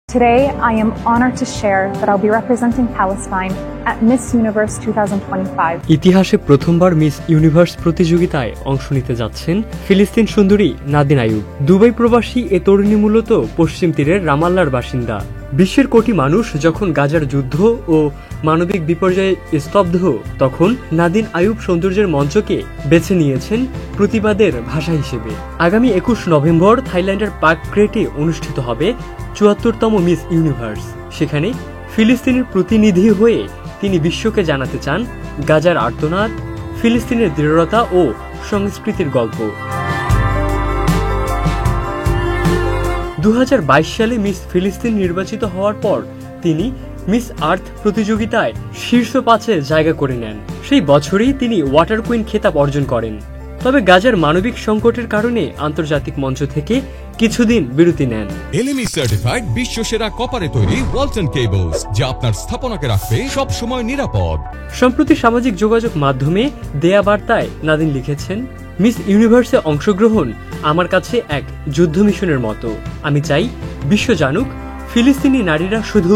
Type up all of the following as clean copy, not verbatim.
Today, I am honored to share that I'll be representing Palestine at Miss Universe 2025. ইতিহাসে প্রথমবার miss universe প্রতিযোগিতায় অংশ নিতে যাচ্ছেন ফিলিস্তিন সুন্দরী নাদিন আইয়ুব। দুবাই প্রবাসী এ তরুণী মূলত পশ্চিম তীরের রামাল্লার বাসিন্দা। বিশ্বের কোটি মানুষ যখন গাজার যুদ্ধ ও মানবিক বিপর্যয়ে স্তব্ধ, তখন নাদিন আইয়ুব সৌন্দর্যের মঞ্চকে বেছে নিয়েছেন প্রতিবাদের ভাষা হিসেবে। আগামী 21 নভেম্বর থাইল্যান্ডের পাকক্রেটে অনুষ্ঠিত হবে ৭৪তম মিস ইউনিভার্স। সেখানে ফিলিস্তিনের প্রতিনিধি হয়ে তিনি বিশ্বকে জানাতে চান গাজার আর্তনাদ, ফিলিস্তিনের দৃঢ়তা ও সংস্কৃতির গল্প। ২০২২ সালে মিস ফিলিস্তিন নির্বাচিত হওয়ার পর তিনি মিস আর্থ প্রতিযোগিতায় শীর্ষ ৫-এ জায়গা করে নেন। সেই বছরই তিনি ওয়াটার কুইন খেতাব অর্জন করেন। তবে গাজার মানবিক সংকটের কারণে আন্তর্জাতিক মঞ্চ থেকে কিছুদিন বিরতি নেন। এলএমই সার্টিফাইড বিশ্বসেরা কপারে তৈরি ওয়ালটন কেবলস, যা আপনার স্থাপনাকে রাখবে সব সময় নিরাপদ। সম্প্রতি সামাজিক যোগাযোগ মাধ্যমে দেয়া বার্তায় নাদিন লিখেছেন, মিস ইউনিভার্সে অংশগ্রহণ আমার কাছে এক যুদ্ধ মিশনের মতো। আমি চাই বিশ্ব জানুক ফিলিস্তিনি নারীরা শুধু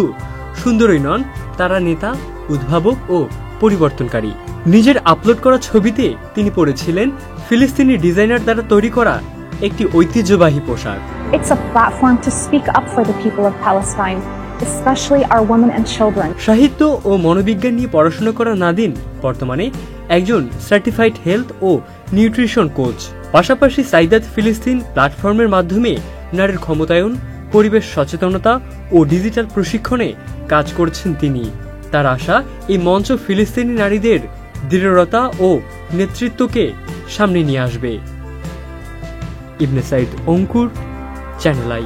সুন্দরই নন, তারা নেতা, উদ্ভাবক ও পরিবর্তনকারী। নিজের আপলোড করা ছবিতে তিনি পরেছিলেন ফিলিস্তিনি ডিজাইনার দ্বারা তৈরি করা একটি ঐতিহ্যবাহী পোশাক। It's a platform to speak up for the people of Palestine, especially our women and children. সাহিত্য ও মনোবিজ্ঞান নিয়ে পড়াশোনা করা নাদিন বর্তমানে একজন সার্টিফাইড হেলথ ও নিউট্রিশন কোচ। পাশাপাশি সাইদাত ফিলিস্তিন প্ল্যাটফর্মের মাধ্যমে নারীর ক্ষমতায়ন, পরিবেশ সচেতনতা ও ডিজিটাল প্রশিক্ষণে কাজ করছেন তিনি। তার আশা এই মঞ্চ ফিলিস্তিনি নারীদের দৃঢ়তা ও নেতৃত্বকে সামনে নিয়ে আসবে। ইবনে সাইদ অঙ্কুর, চ্যানেল আই।